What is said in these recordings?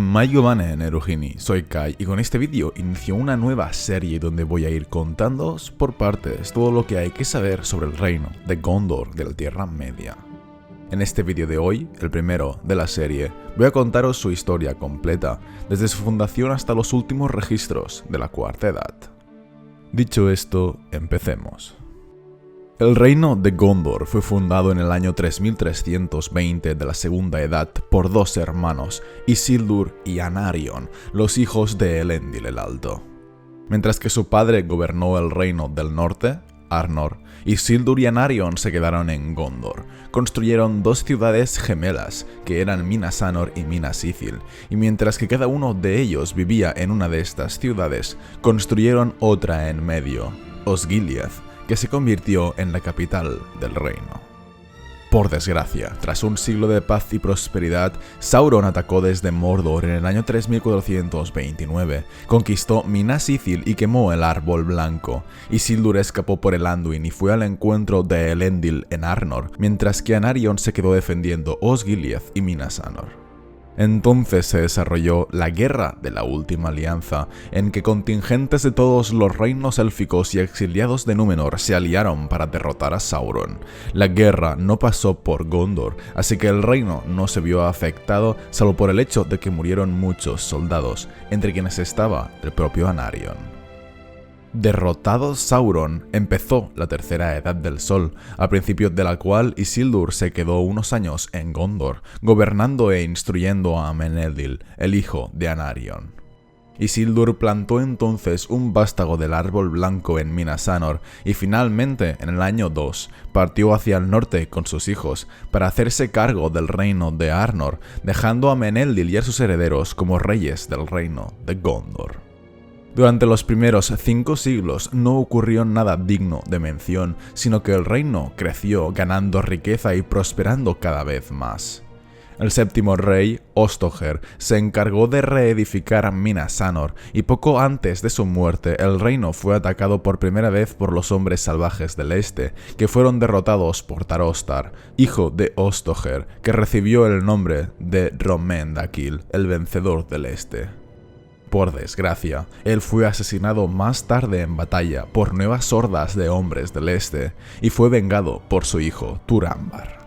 Maigobane Neruhini, soy Kai y con este vídeo inicio una nueva serie donde voy a ir contándoos por partes todo lo que hay que saber sobre el reino de Gondor de la Tierra Media. En este vídeo de hoy, el primero de la serie, voy a contaros su historia completa, desde su fundación hasta los últimos registros de la Cuarta Edad. Dicho esto, empecemos. El reino de Gondor fue fundado en el año 3320 de la Segunda Edad por dos hermanos, Isildur y Anarion, los hijos de Elendil el Alto. Mientras que su padre gobernó el reino del norte, Arnor, Isildur y Anarion se quedaron en Gondor. Construyeron dos ciudades gemelas, que eran Minas Anor y Minas Ithil, y mientras que cada uno de ellos vivía en una de estas ciudades, construyeron otra en medio, Osgiliath, que se convirtió en la capital del reino. Por desgracia, tras un siglo de paz y prosperidad, Sauron atacó desde Mordor en el año 3429, conquistó Minas Ithil y quemó el Árbol Blanco. Isildur escapó por el Anduin y fue al encuentro de Elendil en Arnor, mientras que Anarion se quedó defendiendo Osgiliath y Minas Anor. Entonces se desarrolló la Guerra de la Última Alianza, en que contingentes de todos los reinos élficos y exiliados de Númenor se aliaron para derrotar a Sauron. La guerra no pasó por Gondor, así que el reino no se vio afectado salvo por el hecho de que murieron muchos soldados, entre quienes estaba el propio Anarion. Derrotado Sauron, empezó la Tercera Edad del Sol, a principios de la cual Isildur se quedó unos años en Gondor, gobernando e instruyendo a Amenedil, el hijo de Anarion. Isildur plantó entonces un vástago del Árbol Blanco en Minas Anor y finalmente, en el año 2, partió hacia el norte con sus hijos para hacerse cargo del reino de Arnor, dejando a Amenedil y a sus herederos como reyes del reino de Gondor. Durante los primeros 5 siglos no ocurrió nada digno de mención, sino que el reino creció ganando riqueza y prosperando cada vez más. El séptimo rey, Ostoher, se encargó de reedificar Minas Anor y poco antes de su muerte el reino fue atacado por primera vez por los hombres salvajes del este, que fueron derrotados por Tarostar, hijo de Ostoher, que recibió el nombre de Romendakil, el vencedor del este. Por desgracia, él fue asesinado más tarde en batalla por nuevas hordas de hombres del este y fue vengado por su hijo Turambar.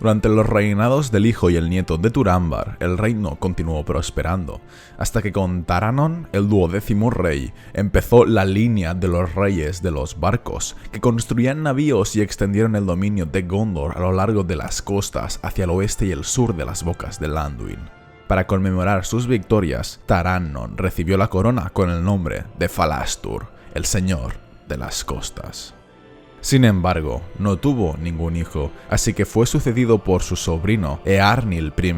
Durante los reinados del hijo y el nieto de Turambar, el reino continuó prosperando, hasta que con Taranon, el 12º rey, empezó la línea de los reyes de los barcos, que construían navíos y extendieron el dominio de Gondor a lo largo de las costas hacia el oeste y el sur de las bocas del Anduin. Para conmemorar sus victorias, Taranon recibió la corona con el nombre de Falastur, el señor de las costas. Sin embargo, no tuvo ningún hijo, así que fue sucedido por su sobrino, Eärnil I.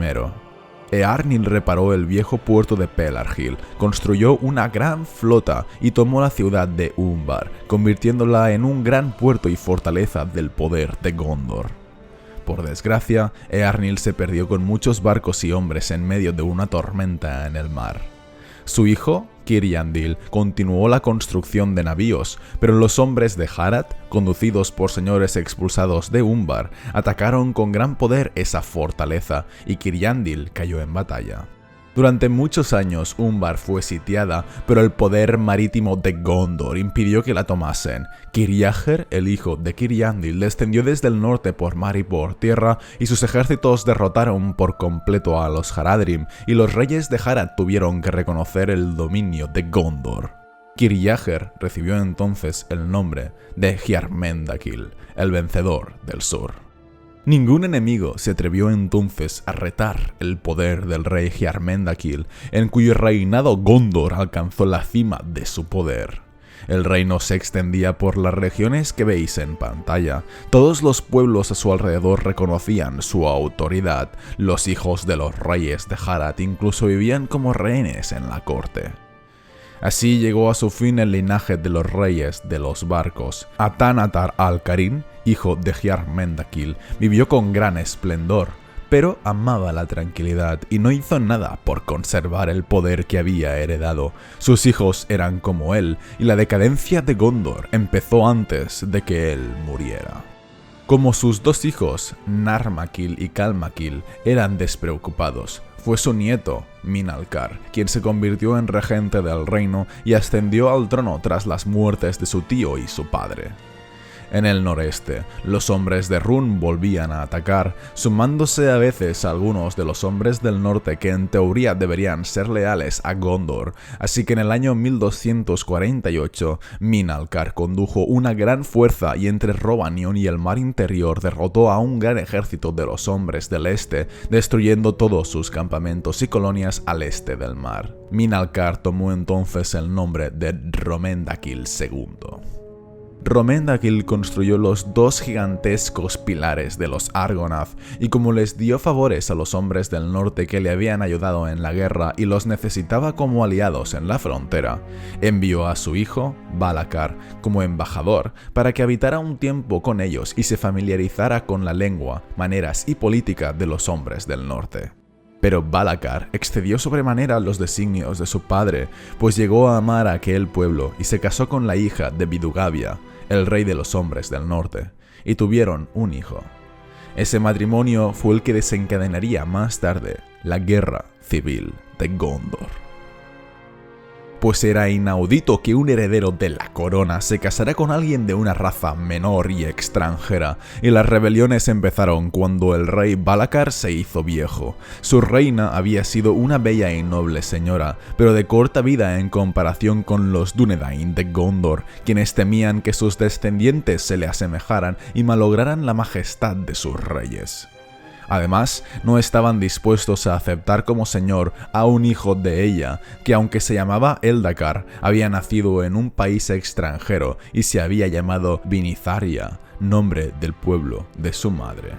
Eärnil reparó el viejo puerto de Pelargil, construyó una gran flota y tomó la ciudad de Umbar, convirtiéndola en un gran puerto y fortaleza del poder de Gondor. Por desgracia, Eärnil se perdió con muchos barcos y hombres en medio de una tormenta en el mar. Su hijo, Kiryandil, continuó la construcción de navíos, pero los hombres de Harad, conducidos por señores expulsados de Umbar, atacaron con gran poder esa fortaleza y Kiryandil cayó en batalla. Durante muchos años Umbar fue sitiada, pero el poder marítimo de Gondor impidió que la tomasen. Kiriager, el hijo de Kiryandil, descendió desde el norte por mar y por tierra, y sus ejércitos derrotaron por completo a los Haradrim, y los reyes de Harad tuvieron que reconocer el dominio de Gondor. Kiriager recibió entonces el nombre de Hiarmendakil, el vencedor del sur. Ningún enemigo se atrevió entonces a retar el poder del rey Hiarmendakil, en cuyo reinado Gondor alcanzó la cima de su poder. El reino se extendía por las regiones que veis en pantalla. Todos los pueblos a su alrededor reconocían su autoridad. Los hijos de los reyes de Harad incluso vivían como rehenes en la corte. Así llegó a su fin el linaje de los reyes de los barcos. Atanatar al-Karim, hijo de Hiarmendakil, vivió con gran esplendor, pero amaba la tranquilidad y no hizo nada por conservar el poder que había heredado. Sus hijos eran como él, y la decadencia de Gondor empezó antes de que él muriera. Como sus dos hijos, Narmakil y Kalmakil, eran despreocupados, fue su nieto, Minalcar, quien se convirtió en regente del reino y ascendió al trono tras las muertes de su tío y su padre. En el noreste, los hombres de Run volvían a atacar, sumándose a veces a algunos de los hombres del norte que en teoría deberían ser leales a Gondor, así que en el año 1248, Minalcar condujo una gran fuerza y entre Rhovanion y el mar interior derrotó a un gran ejército de los hombres del este, destruyendo todos sus campamentos y colonias al este del mar. Minalcar tomó entonces el nombre de Romendakil II. Romendakil construyó los dos gigantescos pilares de los Argonath y como les dio favores a los hombres del norte que le habían ayudado en la guerra y los necesitaba como aliados en la frontera, envió a su hijo, Valacar, como embajador para que habitara un tiempo con ellos y se familiarizara con la lengua, maneras y política de los hombres del norte. Pero Valacar excedió sobremanera los designios de su padre, pues llegó a amar a aquel pueblo y se casó con la hija de Vidugavia, el rey de los hombres del norte, y tuvieron un hijo. Ese matrimonio fue el que desencadenaría más tarde la guerra civil de Gondor. Pues era inaudito que un heredero de la corona se casara con alguien de una raza menor y extranjera, y las rebeliones empezaron cuando el rey Valacar se hizo viejo. Su reina había sido una bella y noble señora, pero de corta vida en comparación con los Dúnedain de Gondor, quienes temían que sus descendientes se le asemejaran y malograran la majestad de sus reyes. Además, no estaban dispuestos a aceptar como señor a un hijo de ella, que aunque se llamaba Eldacar, había nacido en un país extranjero y se había llamado Vinizaria, nombre del pueblo de su madre.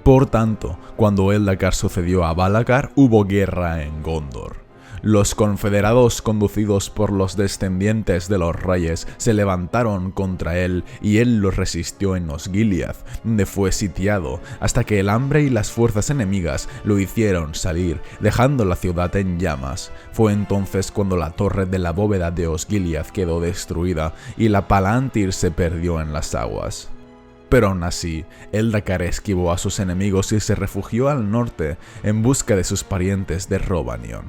Por tanto, cuando Eldacar sucedió a Valacar, hubo guerra en Gondor. Los confederados conducidos por los descendientes de los reyes se levantaron contra él y él los resistió en Osgiliath, donde fue sitiado, hasta que el hambre y las fuerzas enemigas lo hicieron salir, dejando la ciudad en llamas. Fue entonces cuando la torre de la bóveda de Osgiliath quedó destruida y la Palantir se perdió en las aguas. Pero aún así, Eldacar esquivó a sus enemigos y se refugió al norte en busca de sus parientes de Rhovanion.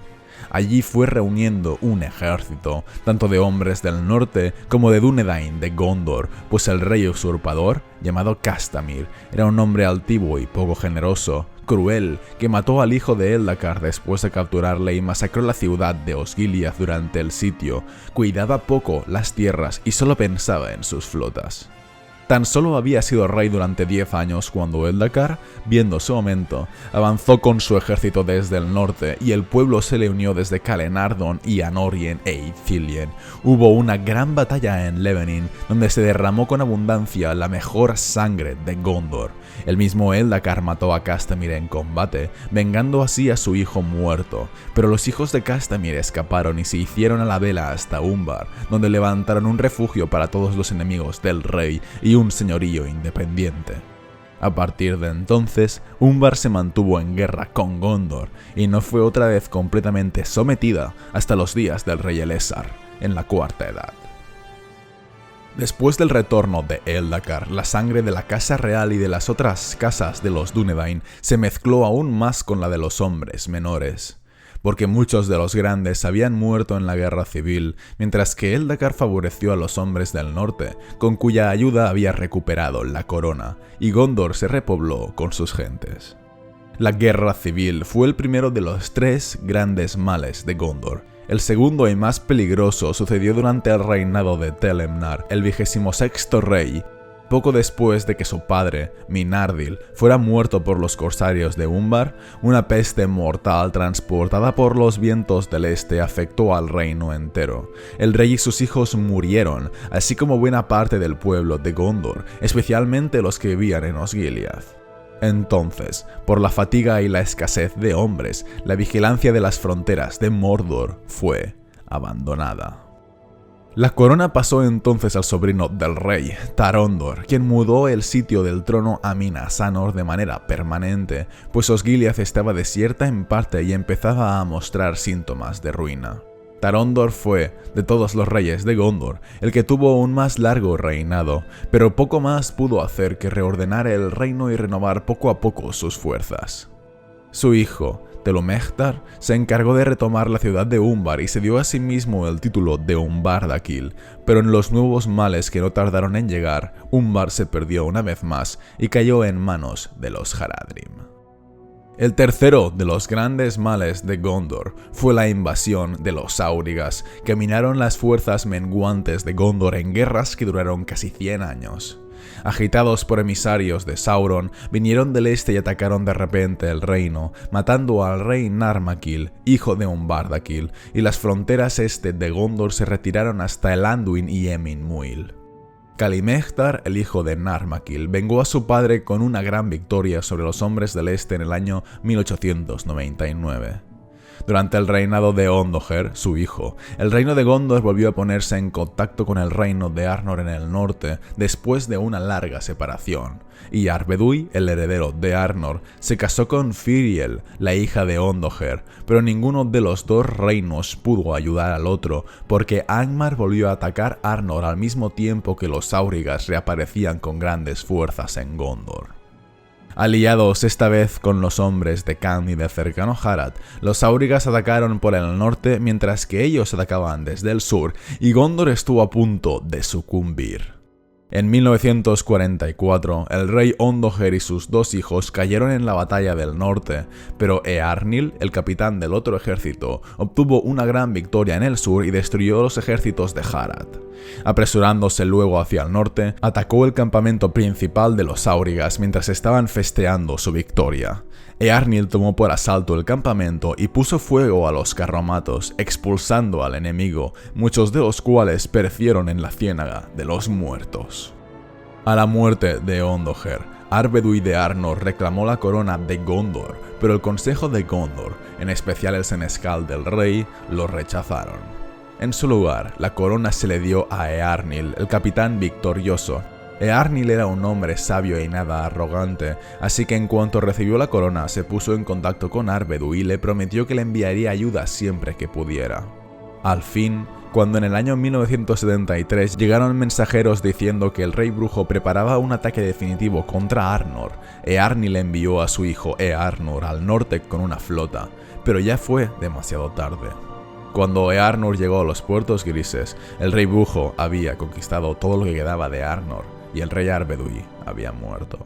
Allí fue reuniendo un ejército, tanto de hombres del norte como de Dúnedain de Gondor, pues el rey usurpador, llamado Castamir, era un hombre altivo y poco generoso, cruel, que mató al hijo de Eldacar después de capturarle y masacró la ciudad de Osgiliath durante el sitio, cuidaba poco las tierras y solo pensaba en sus flotas. Tan solo había sido rey durante 10 años cuando Eldacar, viendo su momento, avanzó con su ejército desde el norte y el pueblo se le unió desde Calenardon y Anorien e Ithilien. Hubo una gran batalla en Levenin donde se derramó con abundancia la mejor sangre de Gondor. El mismo Eldacar mató a Castamir en combate, vengando así a su hijo muerto, pero los hijos de Castamir escaparon y se hicieron a la vela hasta Umbar, donde levantaron un refugio para todos los enemigos del rey y un señorío independiente. A partir de entonces, Umbar se mantuvo en guerra con Gondor y no fue otra vez completamente sometida hasta los días del rey Elessar, en la Cuarta Edad. Después del retorno de Eldacar, la sangre de la casa real y de las otras casas de los Dúnedain se mezcló aún más con la de los hombres menores, porque muchos de los grandes habían muerto en la guerra civil, mientras que Eldacar favoreció a los hombres del norte, con cuya ayuda había recuperado la corona, y Gondor se repobló con sus gentes. La guerra civil fue el primero de los 3 grandes males de Gondor. El segundo y más peligroso sucedió durante el reinado de Telemnar, el 26º rey, poco después de que su padre, Minardil, fuera muerto por los corsarios de Umbar. Una peste mortal transportada por los vientos del este afectó al reino entero. El rey y sus hijos murieron, así como buena parte del pueblo de Gondor, especialmente los que vivían en Osgiliath. Entonces, por la fatiga y la escasez de hombres, la vigilancia de las fronteras de Mordor fue abandonada. La corona pasó entonces al sobrino del rey, Tarondor, quien mudó el sitio del trono a Minas Anor de manera permanente, pues Osgiliath estaba desierta en parte y empezaba a mostrar síntomas de ruina. Tarondor fue, de todos los reyes de Gondor, el que tuvo un más largo reinado, pero poco más pudo hacer que reordenar el reino y renovar poco a poco sus fuerzas. Su hijo, Telumehtar, se encargó de retomar la ciudad de Umbar y se dio a sí mismo el título de Umbardakil, pero en los nuevos males que no tardaron en llegar, Umbar se perdió una vez más y cayó en manos de los Haradrim. El tercero de los grandes males de Gondor fue la invasión de los Áurigas, que minaron las fuerzas menguantes de Gondor en guerras que duraron casi 100 años. Agitados por emisarios de Sauron, vinieron del este y atacaron de repente el reino, matando al rey Narmakil, hijo de Umbardakil, y las fronteras este de Gondor se retiraron hasta el Anduin y Emin Muil. Kalimehtar, el hijo de Narmakil, vengó a su padre con una gran victoria sobre los hombres del este en el año 1899. Durante el reinado de Ondoher, su hijo, el reino de Gondor volvió a ponerse en contacto con el reino de Arnor en el norte después de una larga separación, y Arvedui, el heredero de Arnor, se casó con Firiel, la hija de Ondoher, pero ninguno de los dos reinos pudo ayudar al otro porque Angmar volvió a atacar Arnor al mismo tiempo que los Áurigas reaparecían con grandes fuerzas en Gondor. Aliados esta vez con los hombres de Khan y de cercano Harad, los Áurigas atacaron por el norte mientras que ellos atacaban desde el sur y Gondor estuvo a punto de sucumbir. En 1944, el rey Ondoher y sus dos hijos cayeron en la batalla del norte, pero Eärnil, el capitán del otro ejército, obtuvo una gran victoria en el sur y destruyó los ejércitos de Harad. Apresurándose luego hacia el norte, atacó el campamento principal de los Áurigas mientras estaban festeando su victoria. Eärnil tomó por asalto el campamento y puso fuego a los carromatos, expulsando al enemigo, muchos de los cuales perecieron en la ciénaga de los muertos. A la muerte de Ondoher, Arvedui de Arnor reclamó la corona de Gondor, pero el Consejo de Gondor, en especial el senescal del rey, lo rechazaron. En su lugar, la corona se le dio a Eärnil, el capitán victorioso. Eärnil era un hombre sabio y nada arrogante, así que en cuanto recibió la corona se puso en contacto con Arvedui y le prometió que le enviaría ayuda siempre que pudiera. Al fin, cuando en el año 1973 llegaron mensajeros diciendo que el rey brujo preparaba un ataque definitivo contra Arnor, Eärnil envió a su hijo Eärnur al norte con una flota, pero ya fue demasiado tarde. Cuando Eärnur llegó a los puertos grises, el rey brujo había conquistado todo lo que quedaba de Arnor y el rey Arvedui había muerto.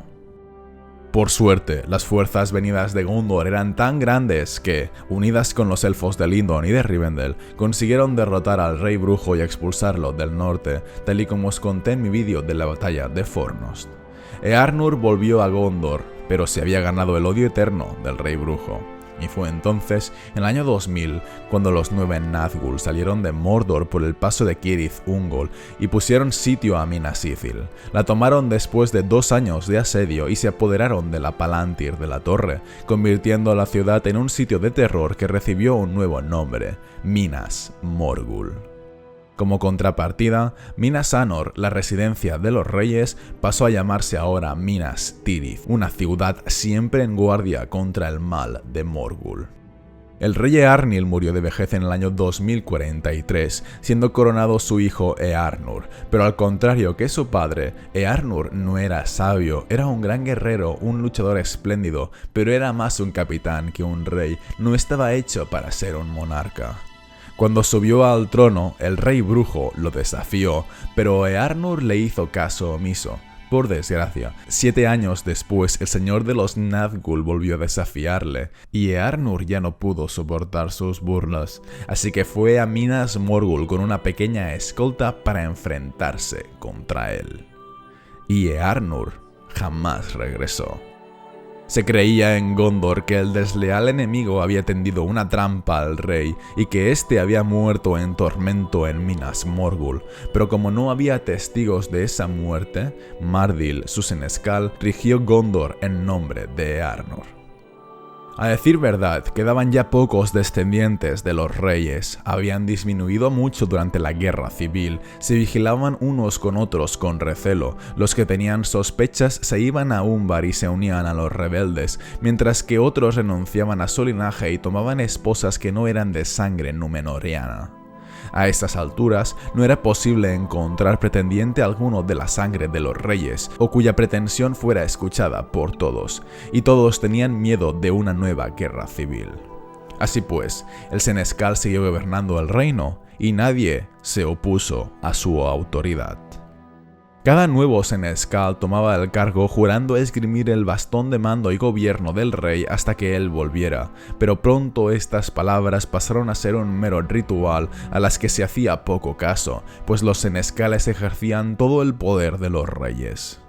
Por suerte, las fuerzas venidas de Gondor eran tan grandes que, unidas con los elfos de Lindon y de Rivendell, consiguieron derrotar al rey brujo y expulsarlo del norte, tal y como os conté en mi vídeo de la batalla de Fornost. Eärnur volvió a Gondor, pero se había ganado el odio eterno del rey brujo. Y fue entonces, en el año 2000, cuando los 9 Nazgûl salieron de Mordor por el paso de Cirith Ungol y pusieron sitio a Minas Ithil. La tomaron después de 2 años de asedio y se apoderaron de la Palantir de la Torre, convirtiendo la ciudad en un sitio de terror que recibió un nuevo nombre, Minas Morgul. Como contrapartida, Minas Anor, la residencia de los reyes, pasó a llamarse ahora Minas Tirith, una ciudad siempre en guardia contra el mal de Morgul. El rey Eärnil murió de vejez en el año 2043, siendo coronado su hijo Eärnur, pero al contrario que su padre, Eärnur no era sabio, era un gran guerrero, un luchador espléndido, pero era más un capitán que un rey, no estaba hecho para ser un monarca. Cuando subió al trono, el rey brujo lo desafió, pero Eärnur le hizo caso omiso. Por desgracia, 7 años después el señor de los Nazgûl volvió a desafiarle, y Eärnur ya no pudo soportar sus burlas, así que fue a Minas Morgul con una pequeña escolta para enfrentarse contra él. Y Eärnur jamás regresó. Se creía en Gondor que el desleal enemigo había tendido una trampa al rey y que éste había muerto en tormento en Minas Morgul, pero como no había testigos de esa muerte, Mardil, su senescal, rigió Gondor en nombre de Eärnur. A decir verdad, quedaban ya pocos descendientes de los reyes, habían disminuido mucho durante la guerra civil, se vigilaban unos con otros con recelo, los que tenían sospechas se iban a Umbar y se unían a los rebeldes, mientras que otros renunciaban a su linaje y tomaban esposas que no eran de sangre númenoriana. A estas alturas no era posible encontrar pretendiente alguno de la sangre de los reyes o cuya pretensión fuera escuchada por todos, y todos tenían miedo de una nueva guerra civil. Así pues, el senescal siguió gobernando el reino y nadie se opuso a su autoridad. Cada nuevo senescal tomaba el cargo jurando esgrimir el bastón de mando y gobierno del rey hasta que él volviera, pero pronto estas palabras pasaron a ser un mero ritual a las que se hacía poco caso, pues los senescales ejercían todo el poder de los reyes.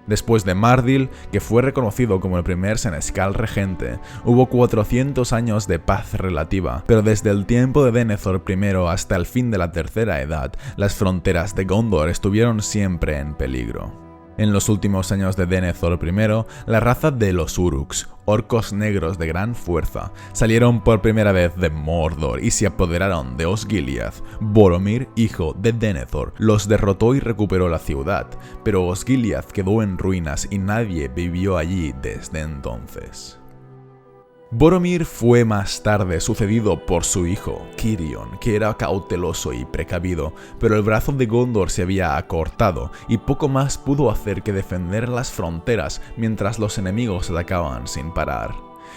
Después de Mardil, que fue reconocido como el primer senescal regente, hubo 400 años de paz relativa, pero desde el tiempo de Denethor I hasta el fin de la Tercera Edad, las fronteras de Gondor estuvieron siempre en peligro. En los últimos años de Denethor I, la raza de los Uruks, orcos negros de gran fuerza, salieron por primera vez de Mordor y se apoderaron de Osgiliath. Boromir, hijo de Denethor, los derrotó y recuperó la ciudad, pero Osgiliath quedó en ruinas y nadie vivió allí desde entonces. Boromir fue más tarde sucedido por su hijo, Cirion, que era cauteloso y precavido, pero el brazo de Gondor se había acortado y poco más pudo hacer que defender las fronteras mientras los enemigos atacaban sin parar.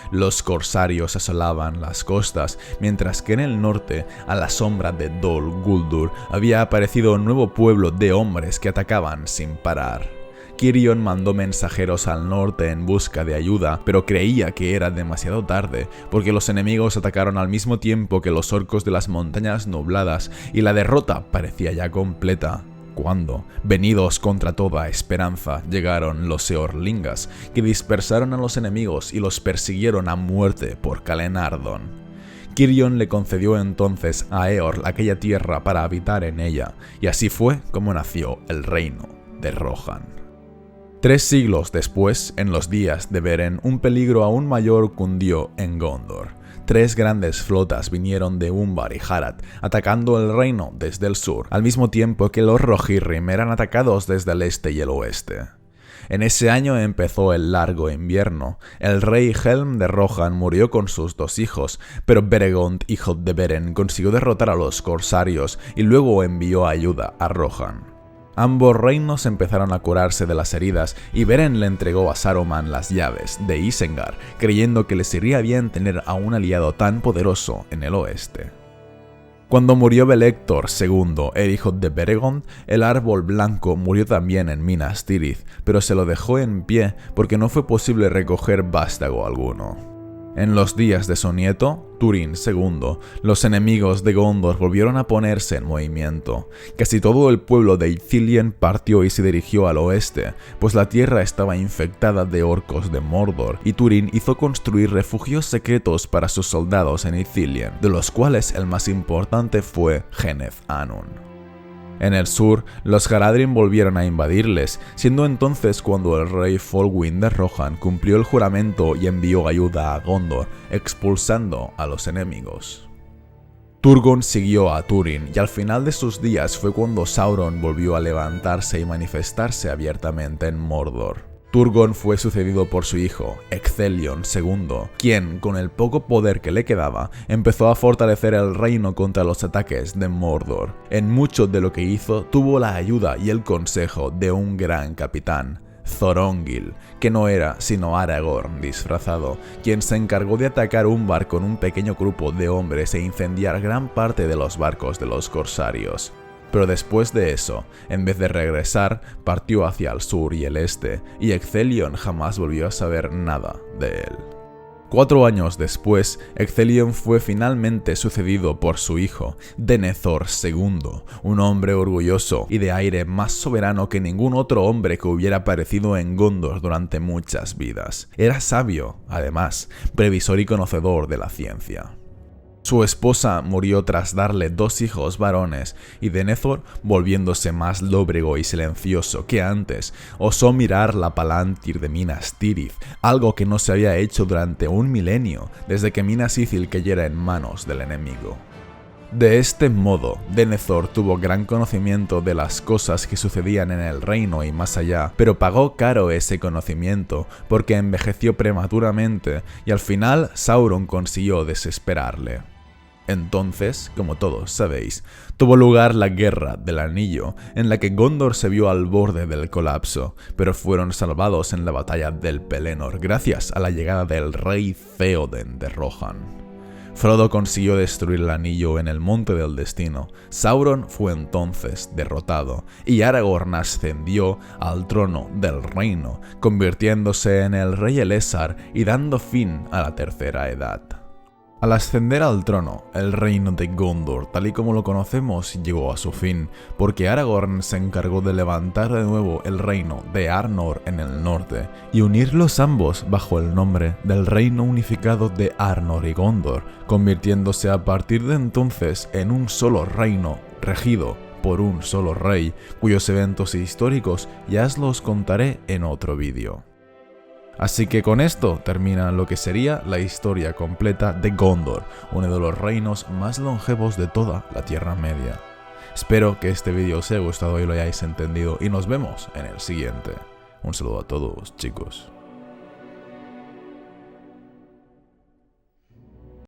Los corsarios asolaban las costas, mientras que en el norte, a la sombra de Dol Guldur, había aparecido un nuevo pueblo de hombres que atacaban sin parar. Cirion mandó mensajeros al norte en busca de ayuda, pero creía que era demasiado tarde, porque los enemigos atacaron al mismo tiempo que los orcos de las montañas nubladas, y la derrota parecía ya completa. Cuando, venidos contra toda esperanza, llegaron los Eorlingas, que dispersaron a los enemigos y los persiguieron a muerte por Calenardon. Cirion le concedió entonces a Eorl aquella tierra para habitar en ella, y así fue como nació el reino de Rohan. 3 siglos después, en los días de Beren, un peligro aún mayor cundió en Gondor. 3 grandes flotas vinieron de Umbar y Harad, atacando el reino desde el sur, al mismo tiempo que los Rohirrim eran atacados desde el este y el oeste. En ese año empezó el largo invierno. El rey Helm de Rohan murió con sus 2 hijos, pero Beregond, hijo de Beren, consiguió derrotar a los corsarios y luego envió ayuda a Rohan. Ambos reinos empezaron a curarse de las heridas y Beren le entregó a Saruman las llaves de Isengard, creyendo que les iría bien tener a un aliado tan poderoso en el oeste. Cuando murió Belector II, el hijo de Beregond, el árbol blanco murió también en Minas Tirith, pero se lo dejó en pie porque no fue posible recoger vástago alguno. En los días de su nieto, Túrin II, los enemigos de Gondor volvieron a ponerse en movimiento. Casi todo el pueblo de Ithilien partió y se dirigió al oeste, pues la tierra estaba infectada de orcos de Mordor, y Túrin hizo construir refugios secretos para sus soldados en Ithilien, de los cuales el más importante fue Geneth Anun. En el sur, los Haradrim volvieron a invadirles, siendo entonces cuando el rey Folwyn de Rohan cumplió el juramento y envió ayuda a Gondor, expulsando a los enemigos. Turgon siguió a Túrin y al final de sus días fue cuando Sauron volvió a levantarse y manifestarse abiertamente en Mordor. Turgon fue sucedido por su hijo, Ecthelion II, quien, con el poco poder que le quedaba, empezó a fortalecer el reino contra los ataques de Mordor. En mucho de lo que hizo, tuvo la ayuda y el consejo de un gran capitán, Thorongil, que no era sino Aragorn disfrazado, quien se encargó de atacar Umbar con un pequeño grupo de hombres e incendiar gran parte de los barcos de los corsarios. Pero después de eso, en vez de regresar, partió hacia el sur y el este, y Ecthelion jamás volvió a saber nada de él. 4 años después, Ecthelion fue finalmente sucedido por su hijo, Denethor II, un hombre orgulloso y de aire más soberano que ningún otro hombre que hubiera aparecido en Gondor durante muchas vidas. Era sabio, además, previsor y conocedor de la ciencia. Su esposa murió tras darle 2 hijos varones, y Denethor, volviéndose más lóbrego y silencioso que antes, osó mirar la Palantir de Minas Tirith, algo que no se había hecho durante un milenio, desde que Minas Ithil cayera en manos del enemigo. De este modo, Denethor tuvo gran conocimiento de las cosas que sucedían en el reino y más allá, pero pagó caro ese conocimiento porque envejeció prematuramente y al final Sauron consiguió desesperarle. Entonces, como todos sabéis, tuvo lugar la Guerra del Anillo, en la que Gondor se vio al borde del colapso, pero fueron salvados en la batalla del Pelennor gracias a la llegada del rey Theoden de Rohan. Frodo consiguió destruir el anillo en el Monte del Destino, Sauron fue entonces derrotado, y Aragorn ascendió al trono del reino, convirtiéndose en el rey Elessar y dando fin a la Tercera Edad. Al ascender al trono, el reino de Gondor, tal y como lo conocemos, llegó a su fin, porque Aragorn se encargó de levantar de nuevo el reino de Arnor en el norte, y unirlos ambos bajo el nombre del Reino Unificado de Arnor y Gondor, convirtiéndose a partir de entonces en un solo reino, regido por un solo rey, cuyos eventos históricos ya os los contaré en otro vídeo. Así que con esto termina lo que sería la historia completa de Gondor, uno de los reinos más longevos de toda la Tierra Media. Espero que este vídeo os haya gustado y lo hayáis entendido y nos vemos en el siguiente. Un saludo a todos, chicos.